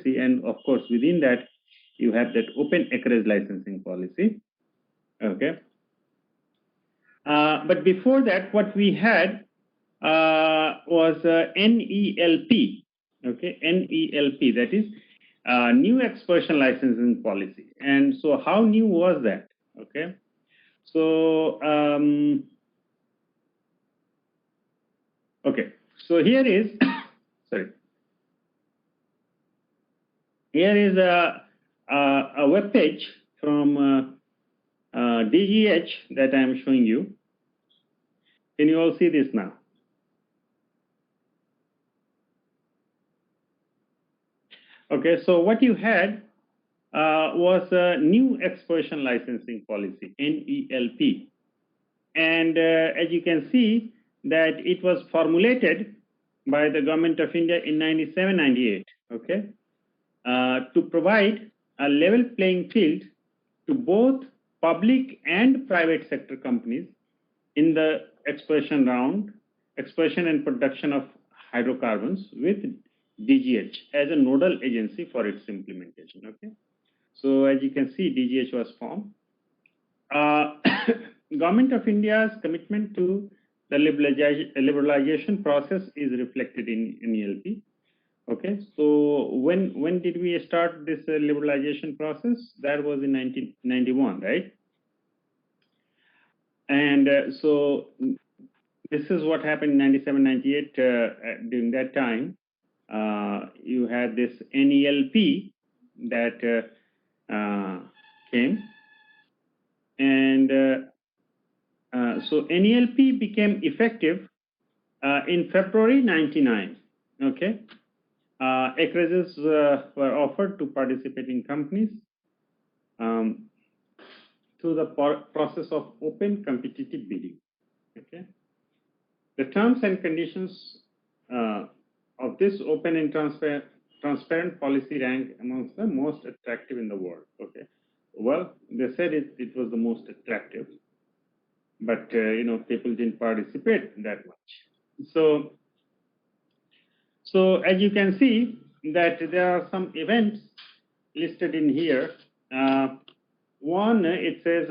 policy, and of course within that you have that open acreage licensing policy. Okay. But before that, what we had was NELP. Okay, NELP, that is new exploration licensing policy. And so how new was that? Okay, so okay, so here is sorry, here is a web page from DGH that I am showing you. Can you all see this now? Okay, so what you had was a new exploration licensing policy, NELP. And as you can see that it was formulated by the government of India in 97-98, okay, to provide a level playing field to both public and private sector companies in the exploration and production of hydrocarbons, with DGH as a nodal agency for its implementation. Okay, so as you can see, DGH was formed. Government of India's commitment to the liberalization process is reflected in NELP. Okay, so when did we start this liberalization process? That was in 1991, right? And so this is what happened in 97, 98. During that time, you had this NELP that came, and so NELP became effective in February 99. Okay, acreages were offered to participating companies through the process of open competitive bidding. Okay, the terms and conditions of this open and transparent policy rank amongst the most attractive in the world. Okay, well, they said it was the most attractive, but you know, people didn't participate that much. So as you can see that there are some events listed in here. One, it says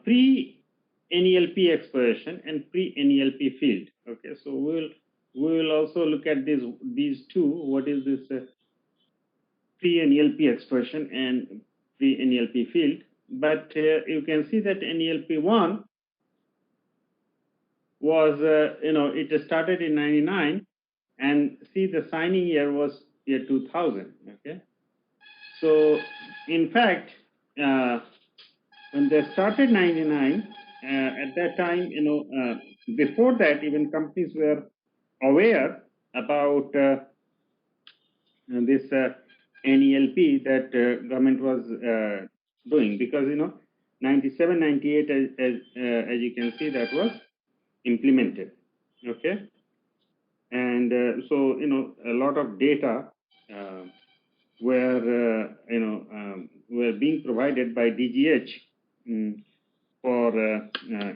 pre-NELP exploration and pre-NELP field. Okay, so we will also look at these two. What is this pre-NELP exploration and pre-NELP field? But you can see that NELP 1 was, you know, it started in 99, and see the signing year was year 2000. Okay, so in fact, when they started 99, at that time, you know, before that, even companies were aware about this NELP that government was doing, because you know, 97, 98, as you can see, that was implemented. Okay, and so you know, a lot of data were you know, were being provided by DGH for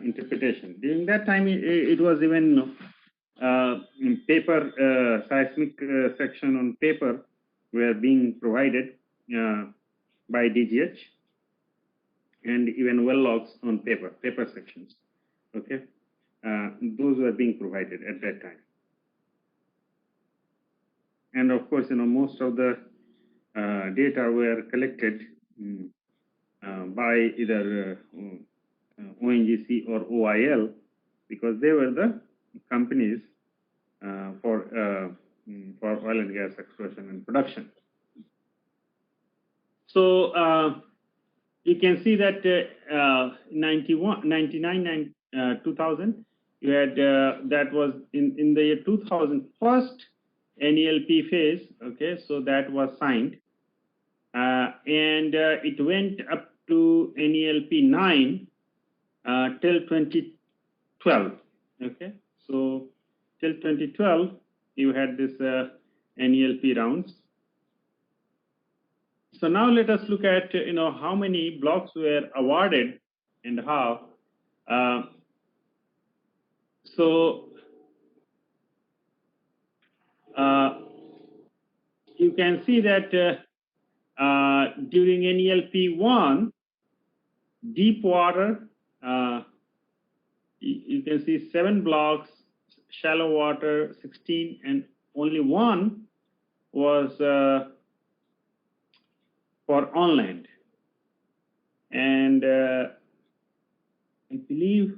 interpretation. During that time, it was even in paper, seismic section on paper were being provided by DGH, and even well logs on paper sections. Okay, those were being provided at that time. And of course, you know, most of the data were collected by either ONGC or OIL, because they were the companies for oil and gas exploration and production. So you can see that 91, 99, 2000, you had that was in the year 2000, first NELP phase. Okay, so that was signed, and it went up to NELP 9 till 2012. Okay, so till 2012 you had this NELP rounds. So now let us look at, you know, how many blocks were awarded and how. you can see that during NELP 1, deep water, you can see 7 blocks, shallow water 16, and only one was for on land. And I believe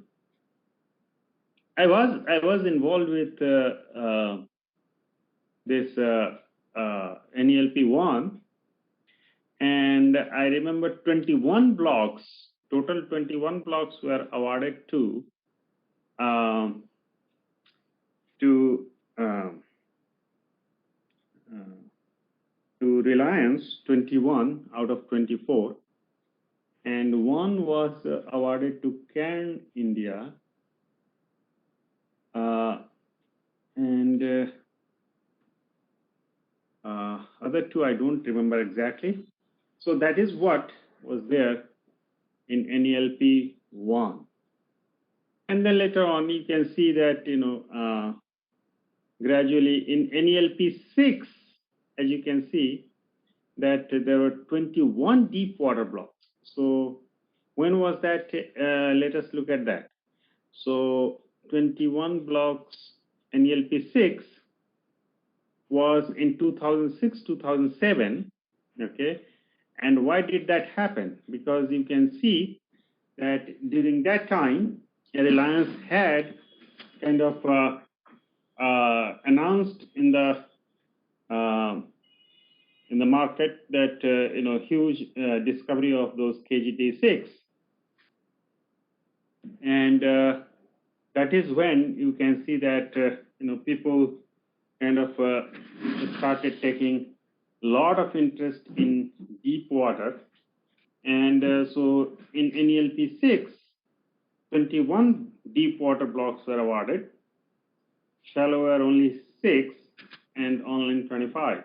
I was involved with this NELP 1, and I remember 21 blocks, total 21 blocks were awarded um, to um, uh, to Reliance, 21 out of 24, and one was awarded to Cairn, India, and other two I don't remember exactly. So that is what was there in NELP 1. And then later on, you can see that, gradually in NELP 6, as you can see, that there were 21 deep water blocks. So when was that? Let us look at that. So 21 blocks NELP 6 was in 2006, 2007, okay? And why did that happen? Because you can see that during that time, Reliance had kind of announced in the market that huge discovery of those KGT6, and that is when you can see that people kind of started taking a lot of interest in deep water, and so in NELP 6, 21 deep water blocks were awarded, shallow were only 6, and onland 25.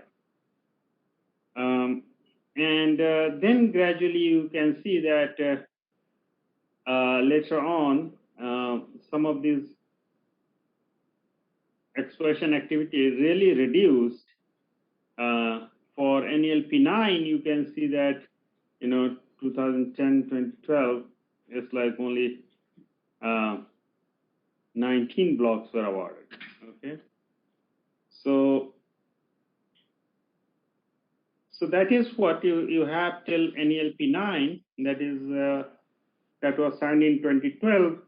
And then gradually you can see that later on, some of these exploration activity really reduced. For NELP 9, you can see that 2010, 2012, it's like only 19 blocks were awarded. Okay, so that is what you have till NELP 9. That is that was signed in 2012,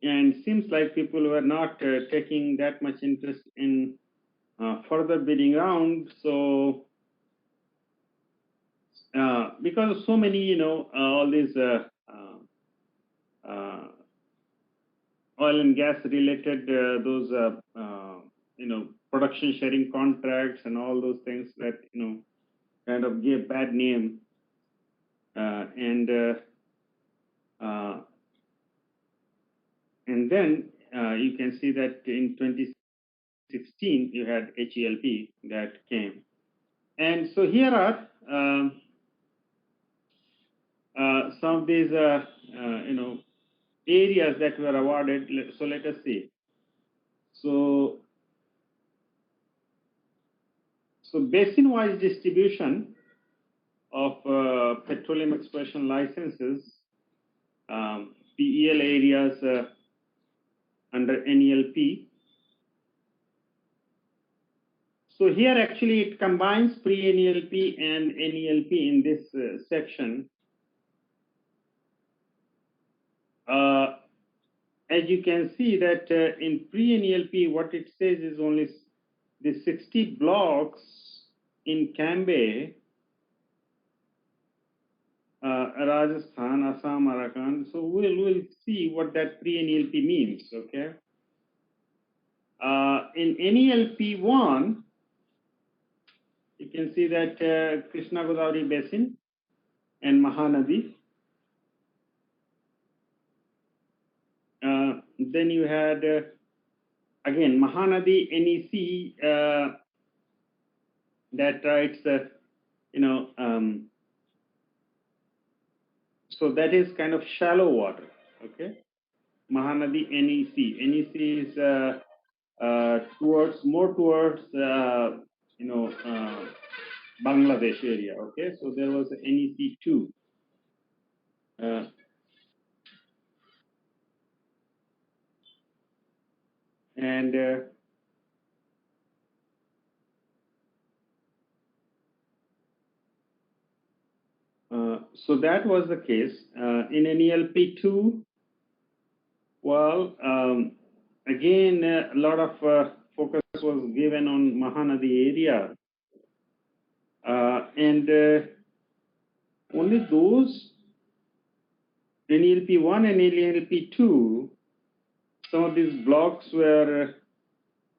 and seems like people were not taking that much interest in further bidding round. So because of so many, all these uh, oil and gas related those production sharing contracts and all those things that kind of gave bad name, and then you can see that in 2016 you had HELP that came, and so here are some of these areas that were awarded. So let us see. So basin-wise distribution of petroleum exploration licenses, PEL areas under NELP. So here actually it combines pre-NELP and NELP in this section. As you can see that in pre-NELP, what it says is only the 60 blocks in Cambay, Rajasthan, Assam, Arakan. So we'll see what that pre-NELP means, okay? In NELP 1, you can see that Krishna Godavari Basin and Mahanadi. Then you had, again, Mahanadi, NEC, that it's, so that is kind of shallow water, okay? Mahanadi, NEC. NEC is more towards Bangladesh area. Okay, so there was NEC2. And so that was the case. In NELP2, well, again, a lot of focus was given on Mahanadi area. And only those NELP1 and NELP2, some of these blocks were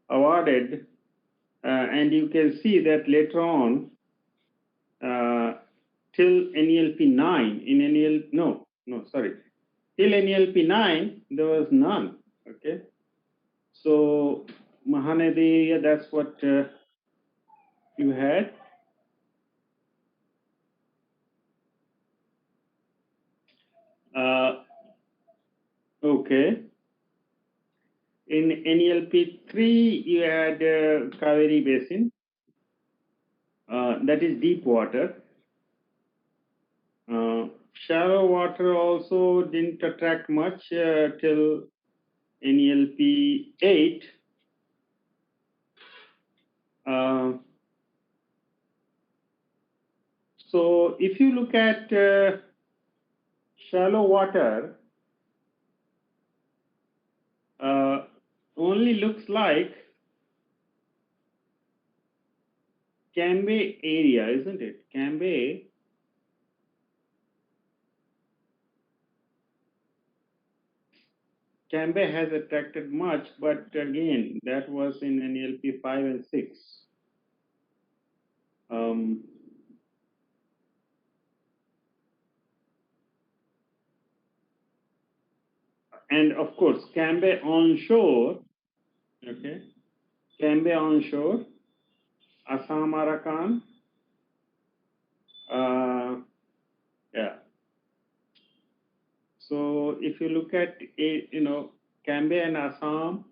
awarded. And you can see that later on, till NELP9, till NELP9, there was none, okay? So Mahanadi, that's what you had. Okay. In NELP3, you had Kaveri Basin. That is deep water. Shallow water also didn't attract much till NELP8. So if you look at shallow water, only looks like Cambay area, isn't it? Cambay has attracted much, but again, that was in NELP 5 and 6. And of course, Cambay onshore, okay? Cambay onshore, Assam Arakan, yeah. So if you look at, Cambay and Assam,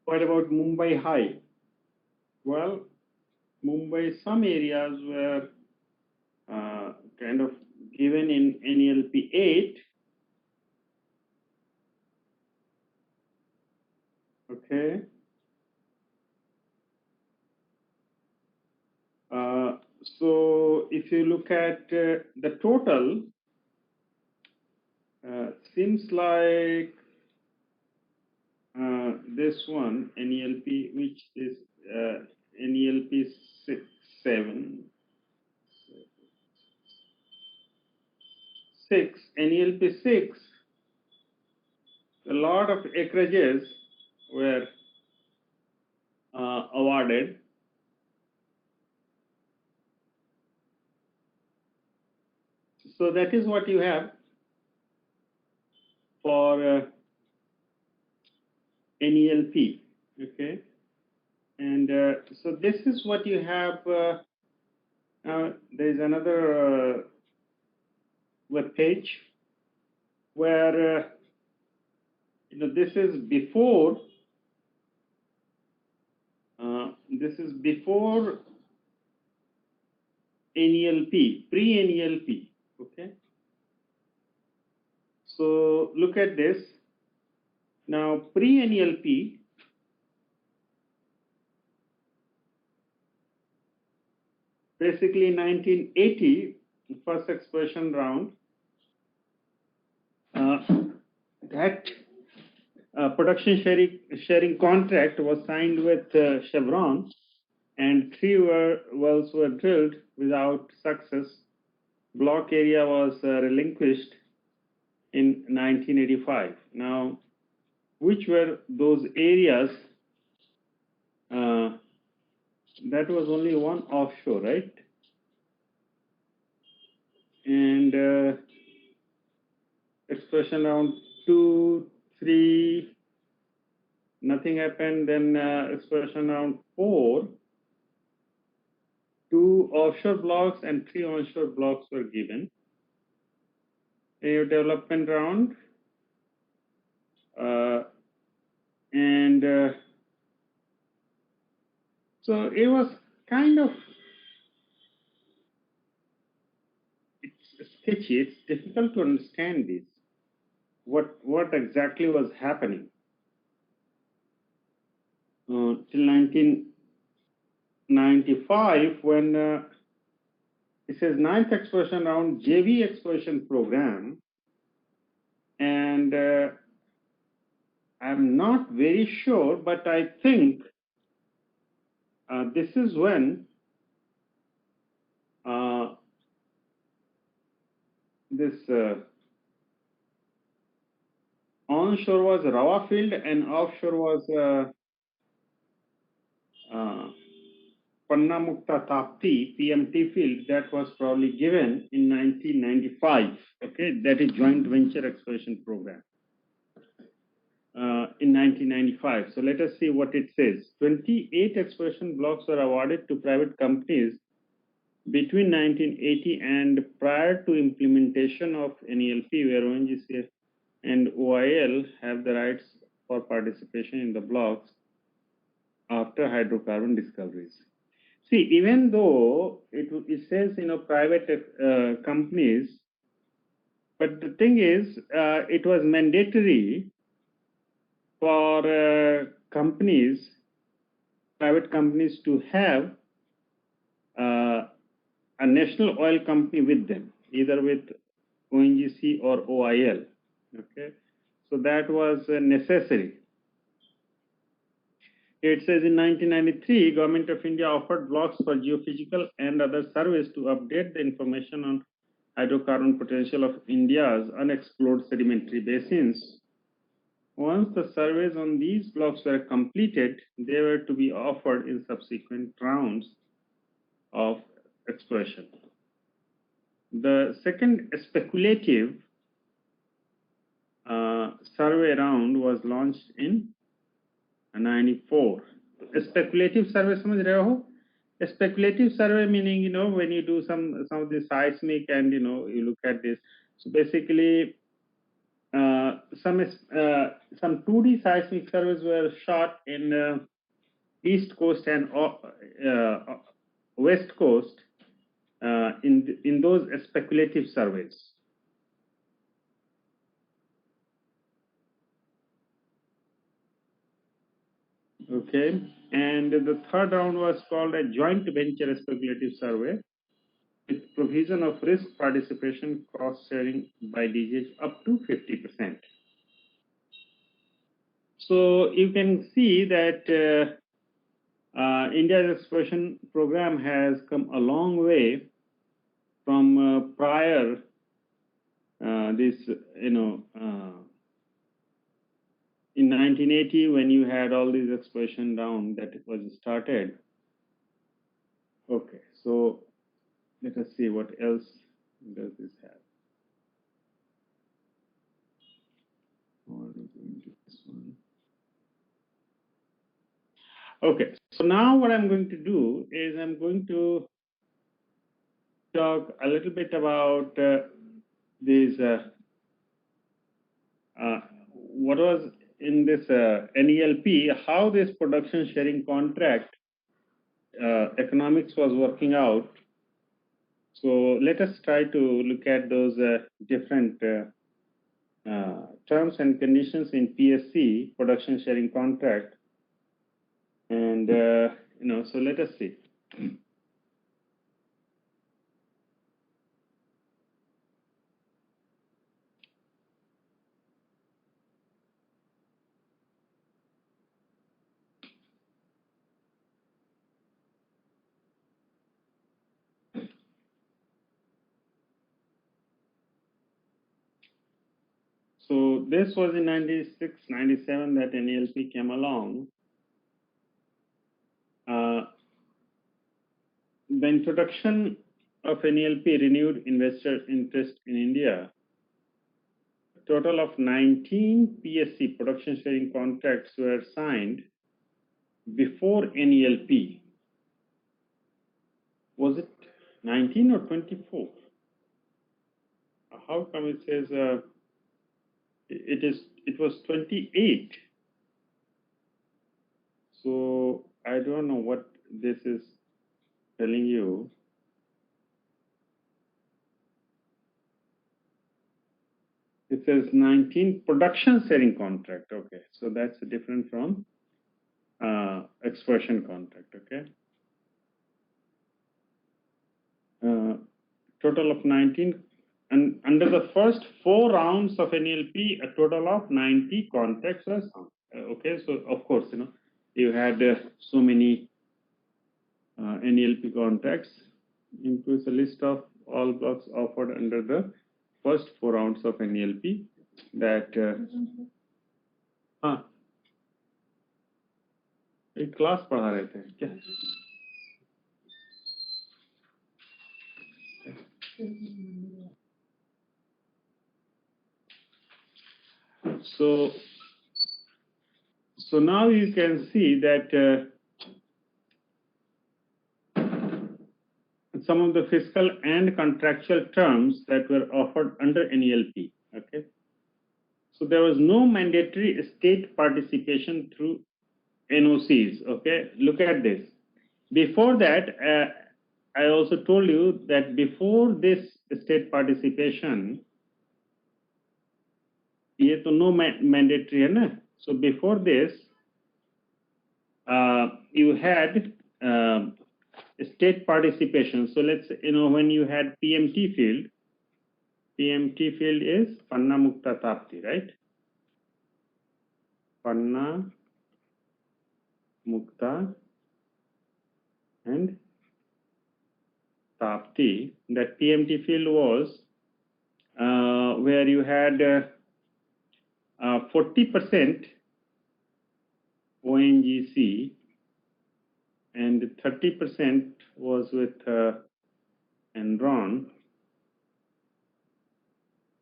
what about Mumbai High? Well, Mumbai, some areas were kind of given in NELP 8. Okay. So if you look at the total, seems like this one, NELP, which is NELP 7, 6, NELP 6, a lot of acreages were awarded. So that is what you have for NELP, okay? And so this is what you have. Now there's another web page where this is before NELP, pre-NELP, okay? So look at this. Now pre-NELP, basically 1980, first expression round, that production sharing contract was signed with Chevron, and 3 wells were drilled without success. Block area was relinquished in 1985. Now, which were those areas? That was only one offshore, right? And expression round 2, 3, nothing happened. Then expression round 4, 2 offshore blocks and 3 onshore blocks were given. A development round, And so it was kind of it's sketchy. It's difficult to understand this. What exactly was happening till 1995 when it says ninth exploration round JV exploration program, and I'm not very sure, but I think this is when this onshore was Rawa field and offshore was Panna Mukta Tapti PMT field. That was probably given in 1995. Okay, that is joint venture exploration program in 1995. So let us see what it says. 28 exploration blocks were awarded to private companies between 1980 and prior to implementation of NELP, where ONGC and OIL have the rights for participation in the blocks after hydrocarbon discoveries. See, even though it says, private companies, but the thing is, it was mandatory for companies, private companies, to have a national oil company with them, either with ONGC or OIL. Okay, so that was necessary. It says in 1993, Government of India offered blocks for geophysical and other surveys to update the information on hydrocarbon potential of India's unexplored sedimentary basins. Once the surveys on these blocks were completed, they were to be offered in subsequent rounds of exploration. The second speculative survey round was launched in 94. Speculative survey, समझ रहे हो? Speculative survey meaning, when you do some of the seismic and you look at this. So basically, some 2D seismic surveys were shot in East Coast and West Coast in those speculative surveys. Okay, and the third round was called a joint venture speculative survey with provision of risk participation cost sharing by DGH up to 50%. So you can see that India's exploration program has come a long way from prior this, in 1980 when you had all these exploration round that was started. Okay, so let us see what else does this have. Okay, so now what I'm going to do is I'm going to talk a little bit about these what was in this NELP, how this production sharing contract economics was working out. So let us try to look at those different terms and conditions in PSC, production sharing contract. And, so let us see. So this was in 96, 97 that NELP came along. The introduction of NELP renewed investor interest in India. A total of 19 PSC production sharing contracts were signed before NELP. Was it 19 or 24? How come it says It was 28. So I don't know what this is telling you. It says 19 production sharing contract. Okay, so that's different from exploration contract. Okay, total of 19, and under the first 4 rounds of NLP, a total of 90 contracts were signed. Okay, so of course, you had so many NLP contracts. Includes a list of all blocks offered under the first 4 rounds of NLP that हाँ एक class पढ़ा रहे थे क्या so so now you can see that some of the fiscal and contractual terms that were offered under NELP. Okay, so there was no mandatory state participation through NOCs. Okay, look at this. Before that, I also told you that before this state participation, ये तो no mandatory है ना. So before this, you had state participation. So let's, when you had PMT field is Panna Mukta Tapti, right? Panna Mukta and Tapti. That PMT field was where you had 40% ONGC and 30% was with Enron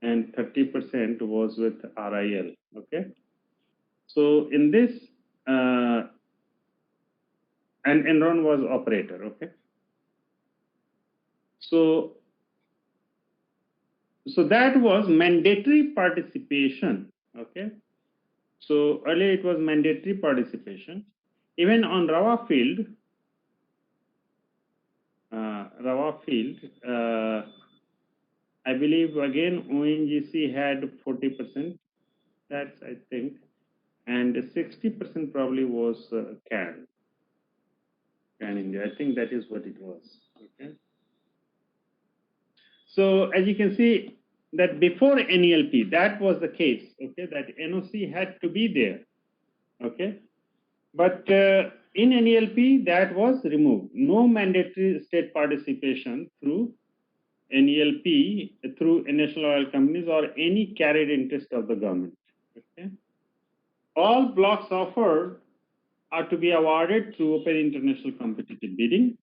and 30% was with RIL. Okay, so in this and Enron was operator. Okay, so that was mandatory participation. Okay, so earlier it was mandatory participation. Even on Rawa field, I believe again ONGC had 40%. That's I think, and 60% probably was CAN India. I think that is what it was. Okay. So as you can see that before NELP, that was the case. Okay, that NOC had to be there. Okay, but in NELP that was removed. No mandatory state participation through NELP through national oil companies or any carried interest of the government. Okay, all blocks offered are to be awarded through open international competitive bidding.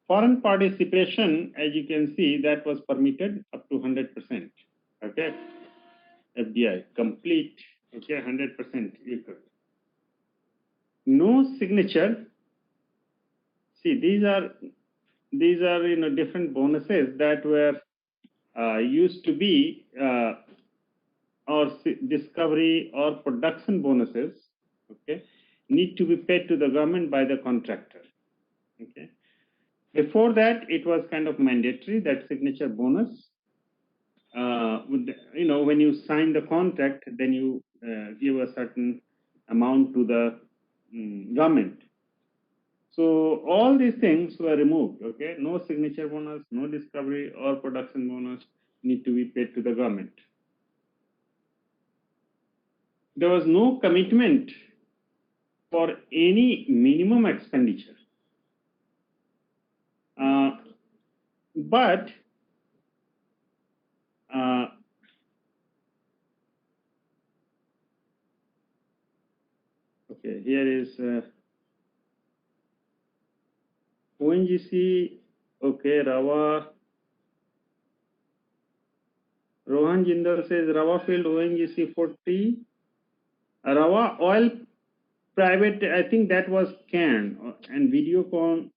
Foreign participation, as you can see, that was permitted up to 100%. Okay, FDI complete. Okay, 100% equal. No signature. See, these are different bonuses that were used to be or discovery or production bonuses. Okay, need to be paid to the government by the contractor. Okay. Before that, it was kind of mandatory, that signature bonus. When you sign the contract, then you give a certain amount to the government. So all these things were removed. Okay, no signature bonus, no discovery or production bonus need to be paid to the government. There was no commitment for any minimum expenditure. But okay, here is ONGC. Okay, Rawa. Rohan Jindal says Rawa field ONGC 40. Rawa oil private, I think that was CAN and Videocon.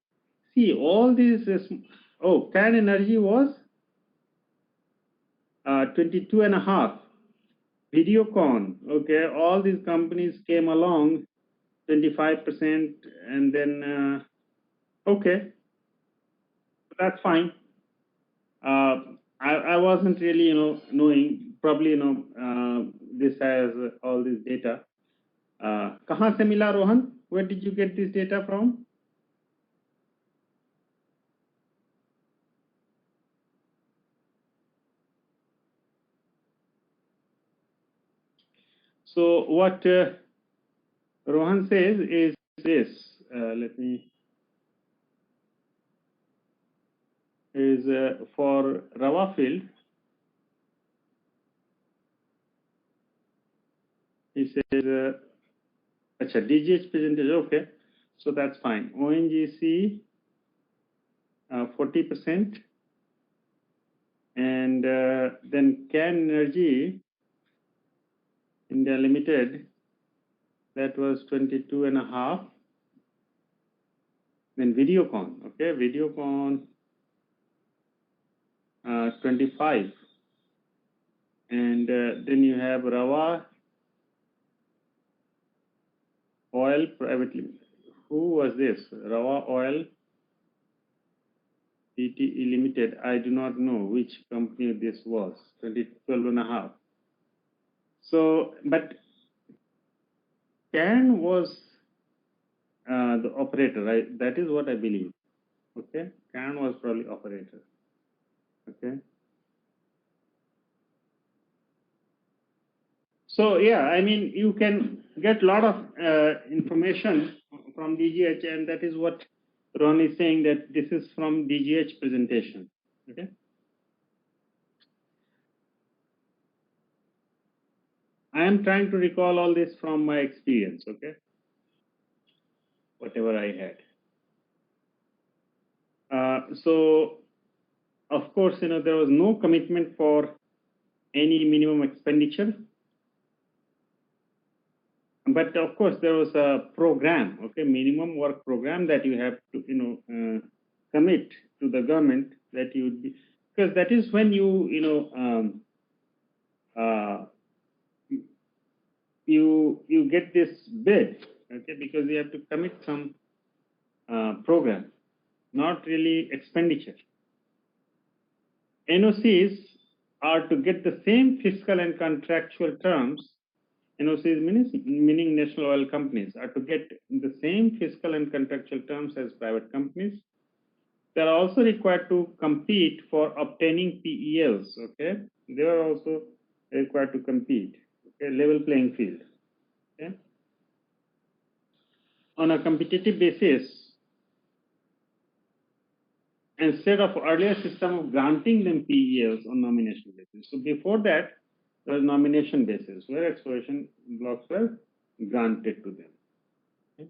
See, all these. CAN Energy was 22.5. Videocon, okay, all these companies came along, 25%, and then, okay, that's fine. I wasn't really, knowing, probably, this has all this data. कहाँ से मिला Rohan? Where did you get this data from? So what Rohan says is this. Let me, is for Rawa field, he says, acha, DGH percentage, okay, so that's fine. ONGC 40%, and then Can Energy India Limited, that was 22.5. Then Videocon, okay, Videocon 25, and then you have Rawa Oil Private Limited. Who was this? Rawa Oil PTE Limited. I do not know which company this was. 12.5. So, but Can was the operator, right? That is what I believe. Okay, Can was probably operator. Okay. So yeah, I mean, you can get a lot of information from DGH, and that is what Ron is saying, that this is from DGH presentation. Okay. I am trying to recall all this from my experience. Okay. Whatever I had. So of course, there was no commitment for any minimum expenditure, but of course there was a program, okay, minimum work program that you have to commit to the government, that you would be, because that is when uh, you get this bid, okay, because you have to commit some program, not really expenditure. NOCs are to get the same fiscal and contractual terms. NOCs meaning national oil companies are to get the same fiscal and contractual terms as private companies. They are also required to compete for obtaining PELs. Okay, they are also required to compete. Okay, level playing field. Okay, on a competitive basis, instead of earlier system of granting them PELs on nomination basis. So before that, there was nomination basis where exploration blocks were granted to them. Okay.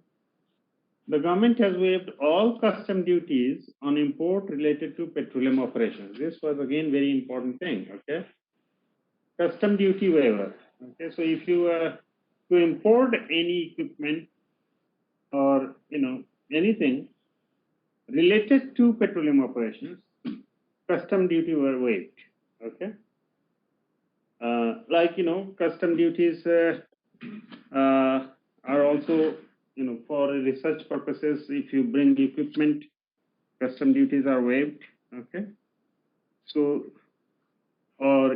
The government has waived all custom duties on import related to petroleum operations. This was again very important thing. Okay, custom duty waiver. Okay, so if you to import any equipment or anything related to petroleum operations, custom duty were waived. Okay, like custom duties are also for research purposes. If you bring equipment, custom duties are waived. Okay, so or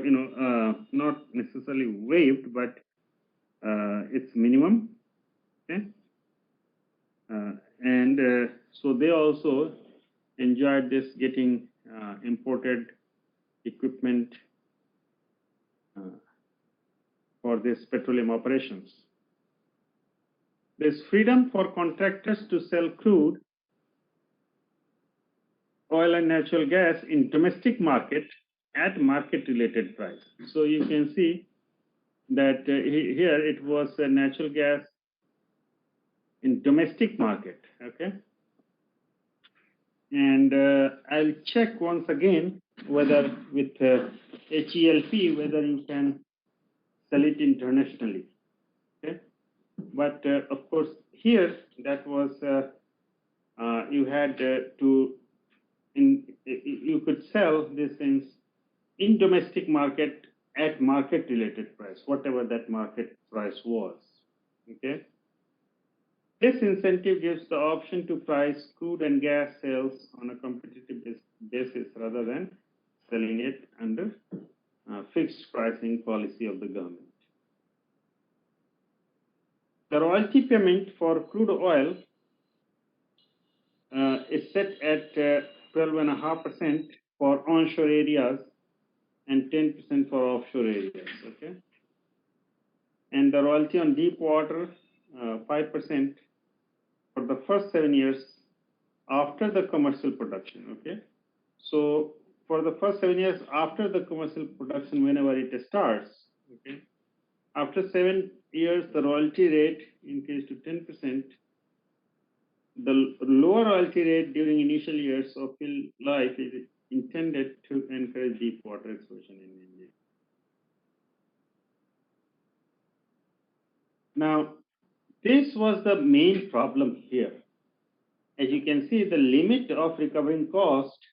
not necessarily waived, but it's minimum. Okay, and so they also enjoyed this getting imported equipment for this petroleum operations. There's freedom for contractors to sell crude, oil and natural gas in domestic market at market related price. So you can see that here it was natural gas in domestic market. Okay, and I'll check once again whether with HELP whether you can sell it internationally. Okay, but of course here that was you had to you could sell this in domestic market at market related price, whatever that market price was. Okay. This incentive gives the option to price crude and gas sales on a competitive basis rather than selling it under fixed pricing policy of the government. The royalty payment for crude oil is set at 12.5% for onshore areas and 10% for offshore areas. Okay, and the royalty on deep water 5% for the first 7 years after the commercial production. Okay, so for the first 7 years after the commercial production, whenever it starts, okay, after 7 years, the royalty rate increased to 10%. The lower royalty rate during initial years of field life is intended to encourage deep water exploration in India. Now, this was the main problem here. As you can see, the limit of recovering cost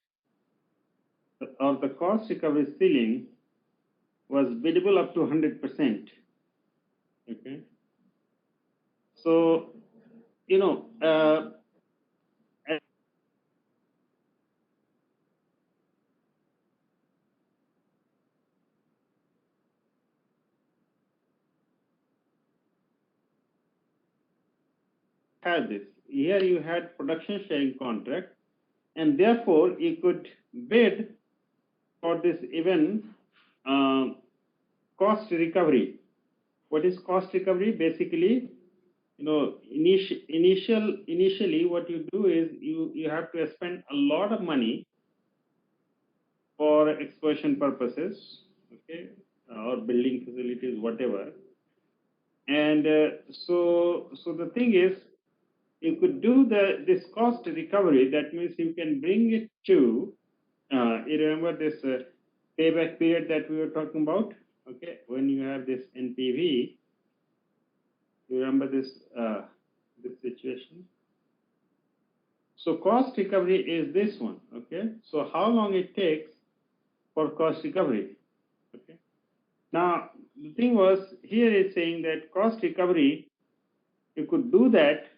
or the cost recovery ceiling was biddable up to 100%. Okay. So, had this. Here you had production sharing contract, and therefore you could bid for this even cost recovery. What is cost recovery? Basically, initially what you do is you have to spend a lot of money for exploration purposes, okay, or building facilities, whatever. And so the thing is, you could do this cost recovery. That means you can bring it to, you remember this payback period that we were talking about? Okay, when you have this NPV, you remember this situation? So cost recovery is this one, okay? So how long it takes for cost recovery, okay? Now, the thing was, here it's saying that cost recovery, you could do that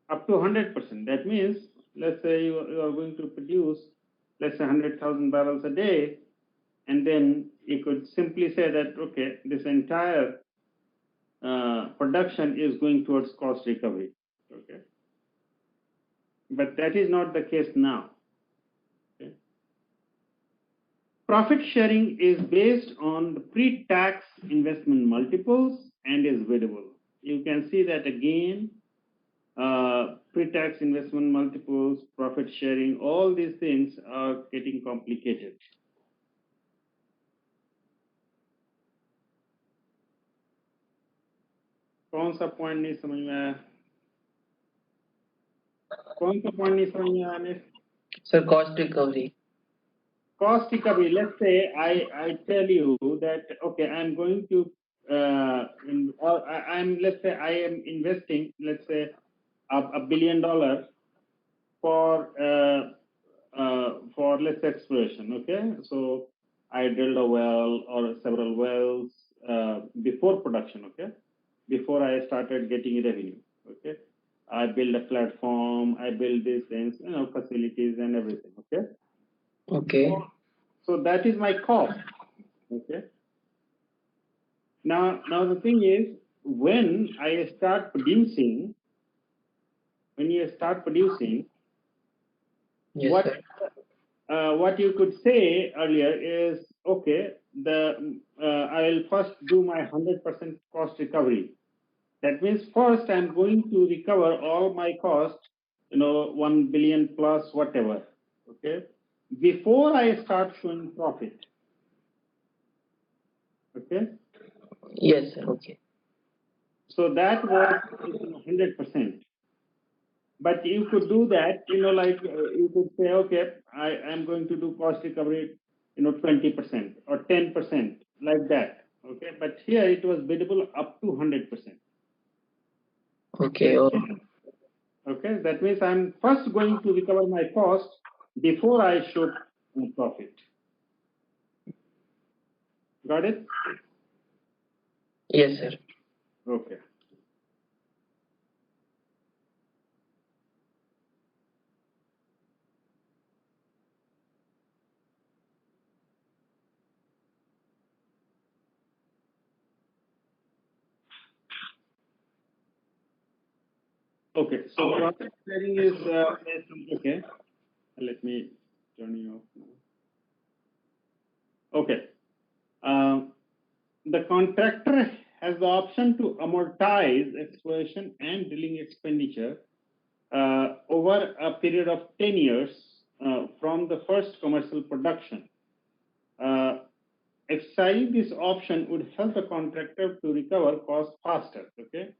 up to 100%. That means, let's say you are going to produce, let's say 100,000 barrels a day, and then you could simply say that, okay, this entire production is going towards cost recovery, okay? But that is not the case now. Okay? Profit sharing is based on the pre-tax investment multiples and is biddable. You can see that again, pre-tax investment multiples, profit sharing, all these things are getting complicated. कौन सा point नहीं समझ में आया? कौन सा point नहीं समझ में आया? Sir, cost recovery. Cost recovery. Let's say I tell you that, okay, I'm going to let's say I am investing, let's say $1 billion for let's say exploration. Okay, so I drilled a well or several wells before production. Okay, before I started getting revenue. Okay, I build a platform, I build these things, facilities and everything. Okay. Okay. So that is my cost. Okay. Now the thing is, when I start producing, Yes, what you could say earlier is, okay, I will first do my 100% cost recovery. That means first I'm going to recover all my cost, 1 billion plus whatever, okay, before I start showing profit. Okay. Yes, sir. Okay. So that was 100%. But you could do that, like you could say, okay, I am going to do cost recovery, 20% or 10%, like that. Okay. But here it was biddable up to 100%. Okay. Okay. That means I'm first going to recover my cost before I show profit. Got it? Yes, sir. Okay. Okay. So profit sharing is okay. Let me turn you off now. Okay. Um, the contractor has the option to amortize exploration and drilling expenditure over a period of 10 years from the first commercial production. Exercising this option would help the contractor to recover cost faster. Okay,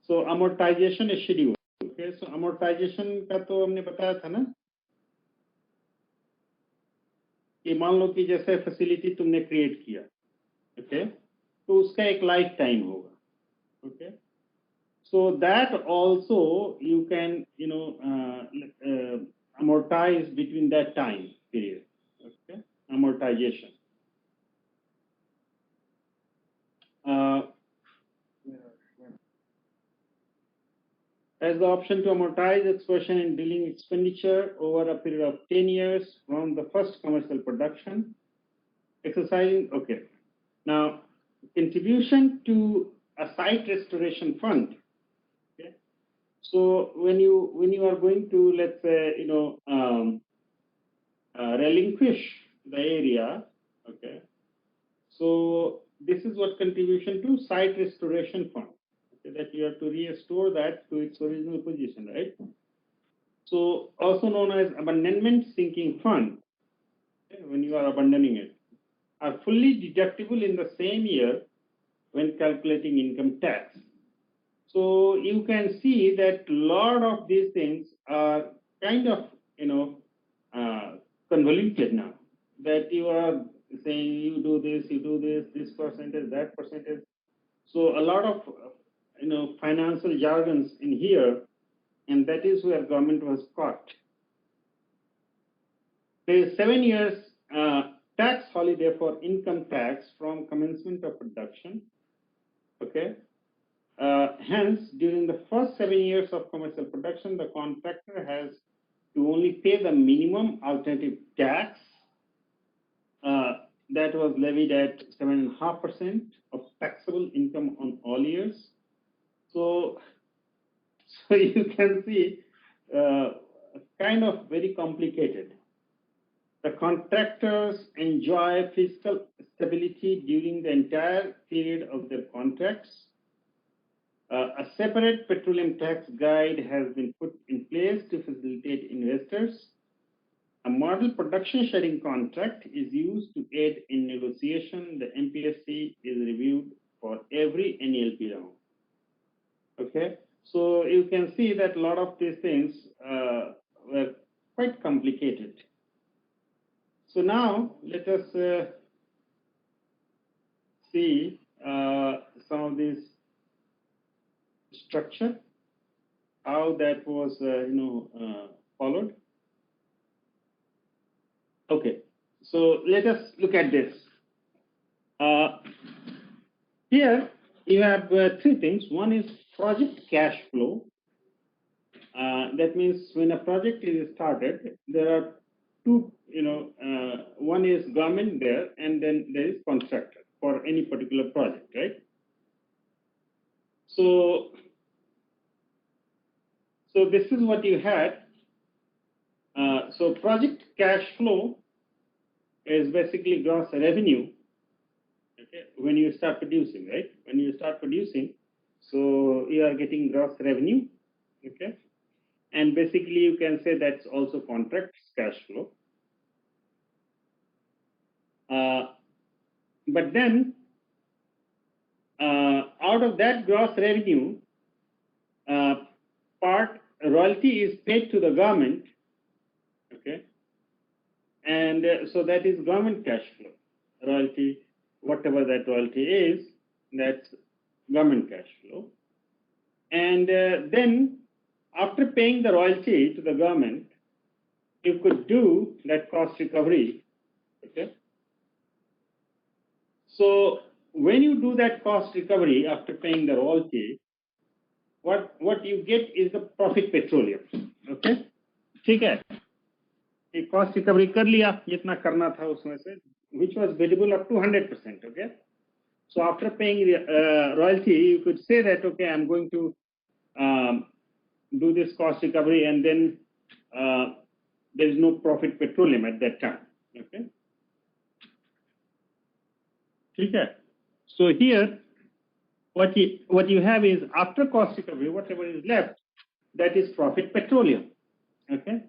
so amortization is schedule. Okay, so amortization का तो हमने बताया था ना कि मान लो कि जैसे फैसिलिटी तुमने क्रिएट किया, ओके, तो उसका एक लाइफ टाइम होगा, okay. So that also you can amortize between that time period. Okay, amortization. Has the option to amortize exploration and drilling expenditure over a period of 10 years from the first commercial production. Exercising, okay. Now, contribution to a site restoration fund. Okay. So when you are going to, let's say, relinquish the area, okay. So this is what contribution to site restoration fund. Okay, that you have to restore that to its original position, right? So also known as abandonment sinking fund, okay, when you are abandoning it, are fully deductible in the same year when calculating income tax. So you can see that a lot of these things are kind of, convoluted now. That you are saying you do this percentage, that percentage. So a lot of, financial jargons in here, and that is where government was caught. There is 7 years tax holiday for income tax from commencement of production. Okay. Hence, during the first 7 years of commercial production, the contractor has to only pay the minimum alternative tax that was levied at 7.5% of taxable income on all years. So you can see kind of very complicated. The contractors enjoy fiscal stability during the entire period of their contracts. A separate petroleum tax guide has been put in place to facilitate investors. A model production sharing contract is used to aid in negotiation. The MPSC is reviewed for every NELP round. Okay, so you can see that a lot of these things were quite complicated. So now let us see some of this structure, how that was followed. Okay, so let us look at this. Here you have 3 things. One is project cash flow. That means when a project is started, there are 2, one is government there, and then there is contractor for any particular project, right? So this is what you had. So project cash flow is basically gross revenue. Okay, when you start producing, right? When you start producing, so you are getting gross revenue. Okay, and basically you can say that's also contract cash flow. But then out of that gross revenue, part royalty is paid to the government. Okay, and so that is government cash flow. Royalty, whatever that royalty is, that's government cash flow. And then after paying the royalty to the government, you could do that cost recovery. Okay, So when you do that cost recovery after paying the royalty, what you get is the profit petroleum. Okay, ठीक है, ये cost recovery कर लिया जितना करना था उसमें से, which was biddable up to 100%. Okay, so after paying royalty, you could say that okay, I'm going to do this cost recovery, and then there is no profit petroleum at that time. Okay, ठीक है. So here, what you have is after cost recovery, whatever is left, that is profit petroleum. Okay,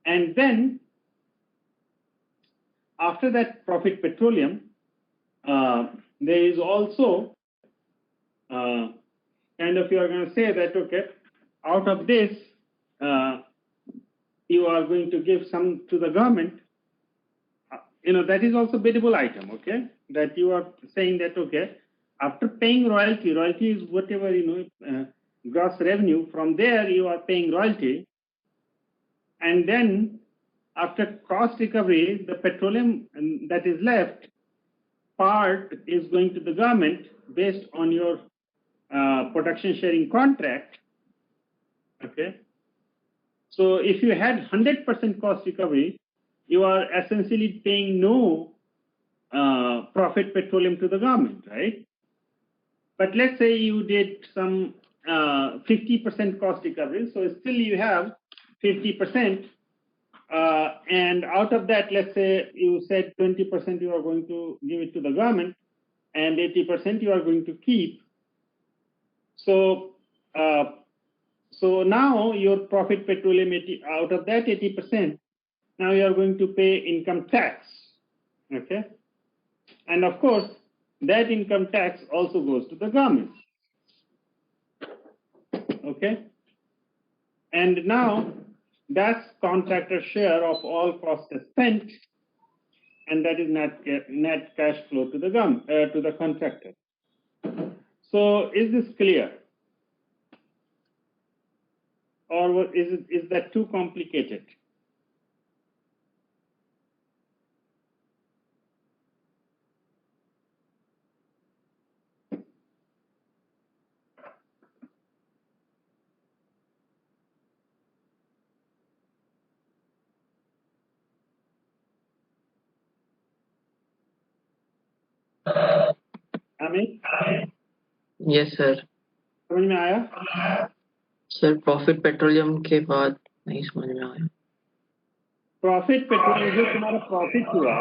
and then after that profit petroleum, there is also kind of, you are going to say that okay, out of this you are going to give some to the government. That is also biddable item. Okay, that you are saying that okay, after paying royalty is whatever gross revenue, from there you are paying royalty, and then after cost recovery, the petroleum that is left, part is going to the government based on your production sharing contract. Okay, so if you had 100% cost recovery, you are essentially paying no profit petroleum to the government, right? But let's say you did some 50% cost recovery, so still you have 50%, and out of that, let's say you said 20% you are going to give it to the government, and 80% you are going to keep. So so now your profit petroleum, out of that 80%, now you are going to pay income tax. Okay, and of course that income tax also goes to the government. Okay, and now that's contractor share of all costs spent, and that is net cash flow to the government, to the contractor. So is this clear, or is that too complicated? Amit? Yes sir. समझ में आया? Sir profit petroleum के बाद नहीं समझ में आया. Profit petroleum, जो तुम्हारा प्रॉफिट हुआ,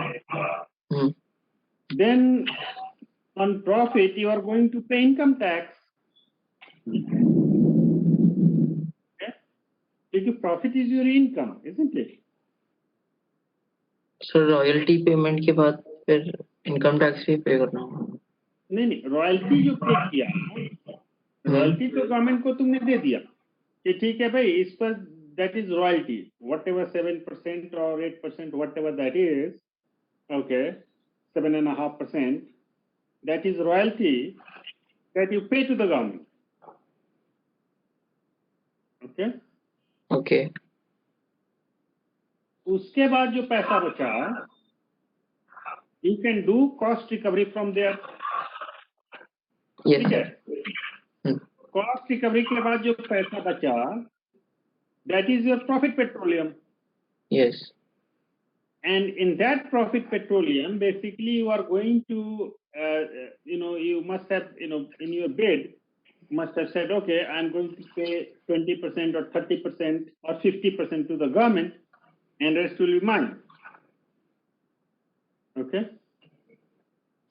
then on profit you are going to pay income tax. Okay? Because profit is your income, isn't it? Sir royalty payment के बाद फिर इनकम टैक्स भी पे करना होगा? नहीं, रॉयल्टी जो पे किया, रॉयल्टी तो गवर्नमेंट को तुमने दे दिया कि ठीक है भाई, इस पर that is royalty, whatever 7% or 8%, whatever that is, okay, 7.5%, that is royalty that you pay to the government. Okay? Okay. उसके बाद जो पैसा बचा, you can do cost recovery from there. Yes. ठीक है? Cost recovery के बाद जो पैसा बचा, that is your profit petroleum. Yes. And in that profit petroleum, basically you are going to, you must have, in your bid, must have said, okay, I'm going to pay 20% or 30% or 50% to the government, and rest will be mine. Okay.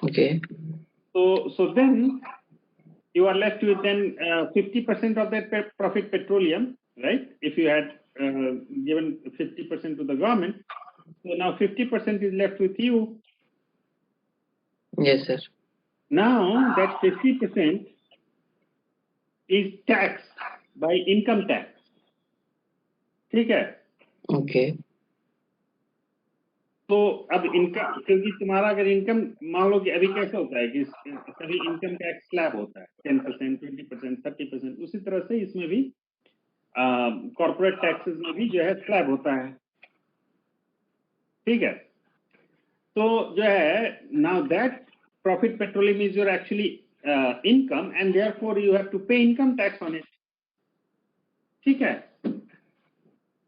Okay. So then you are left with then 50% of that profit petroleum, right? If you had given 50% to the government, so now 50% is left with you. Yes, sir. Now that 50% is taxed by income tax. ठीक है? Okay. तो अब income, क्योंकि तुम्हारा अगर income, मान लो कि अभी कैसे होता है कि सभी इनकम टैक्स स्लैब होता है 10%, 20%, 30%, उसी तरह से इसमें भी कॉर्पोरेट टैक्सेस में भी जो है स्लैब होता है. ठीक है? तो जो है now that profit petroleum is your actually income and therefore you have to pay income tax on it. ठीक है?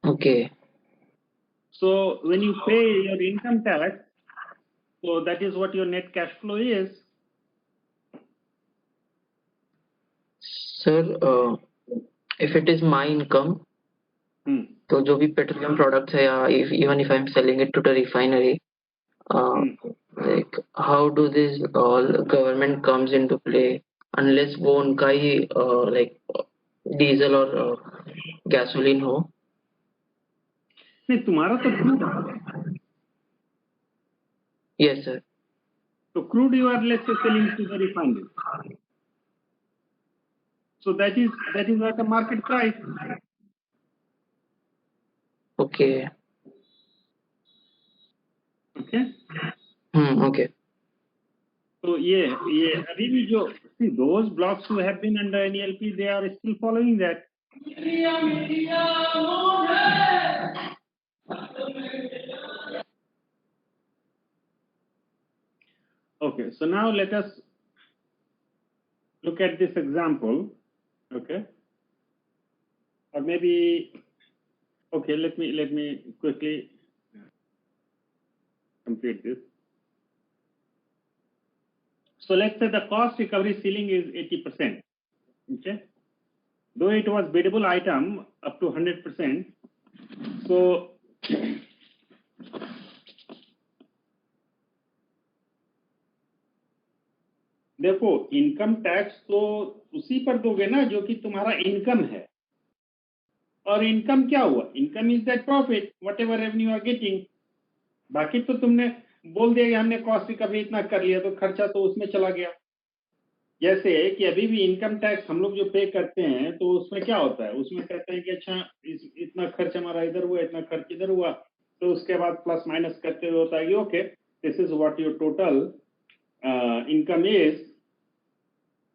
Okay. So when you pay your income tax, so that is what your net cash flow is. Sir, if it is my income, तो जो भी petroleum products है या even if I'm selling it to the refinery, like how do this all government comes into play unless वो उनका ही like diesel और gasoline हो? नहीं, तुम्हारा तो crude है. Yes, sir. So crude you are let's say selling to the refinery. So that is at the market price. Okay. Okay. Okay. So ये अभी भी जो see those blocks who have been under NELP, they are still following that. Okay, so now let us look at this example. Okay, or maybe okay, let me quickly complete this. So let's say the cost recovery ceiling is 80%. Okay, though it was biddable item up to 100%. So देखो income tax तो उसी पर दोगे ना जो कि तुम्हारा income है. और इनकम क्या हुआ? Income is that profit whatever revenue are getting. बाकी तो तुमने बोल दिया कि हमने कॉस्ट रिकवरी इतना कर लिया तो खर्चा तो उसमें चला गया. जैसे कि अभी भी इनकम टैक्स हम लोग जो पे करते हैं तो उसमें क्या होता है? उसमें कहते हैं कि अच्छा इतना खर्च हमारा इधर हुआ, इतना खर्च इधर हुआ, तो उसके बाद प्लस माइनस करते हुए होता है कि okay this is what your total income is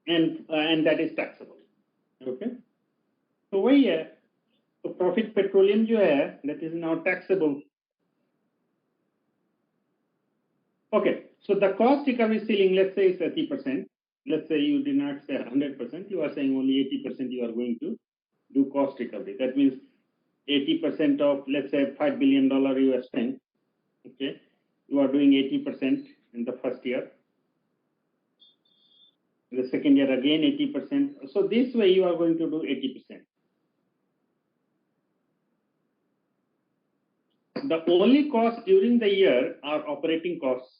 and that is taxable. Okay, तो वही है. तो प्रॉफिट पेट्रोलियम जो है that is now taxable. Okay, so the cost recovery ceiling, let's say is 30%. Let's say you did not say 100%, you are saying only 80% you are going to do cost recovery. That means 80% of, let's say $5 billion you have spent. Okay, you are doing 80% in the first year. In the second year again 80%. So this way you are going to do 80%. The only costs during the year are operating costs.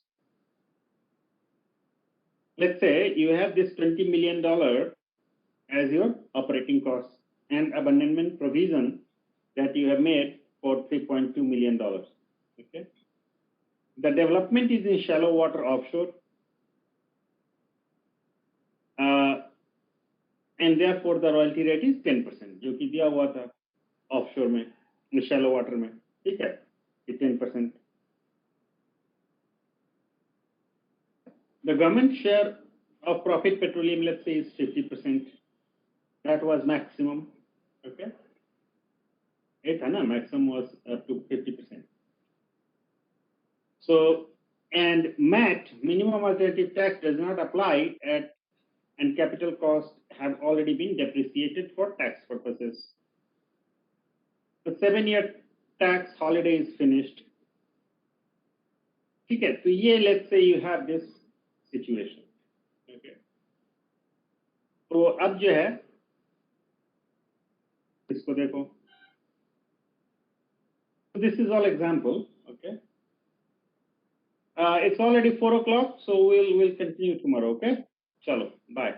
Let's say you have this $20 million as your operating costs and abandonment provision that you have made for $3.2 million. Okay. The development is in shallow water offshore. And therefore the royalty rate is 10%, जो कि दिया हुआ था offshore में, shallow water में, ठीक है, 10%. The government share of profit petroleum, let's say, is 50%. That was maximum. Okay. Maximum was up to 50%. So, and MAT, minimum alternative tax, does not apply at, and capital costs have already been depreciated for tax purposes. The 7-year tax holiday is finished. Okay, so here let's say you have this situation. Okay. तो अब जो है इसको देखो. So this is all example. Okay. It's already 4 o'clock, so we'll continue tomorrow. Okay. Chalo. Bye.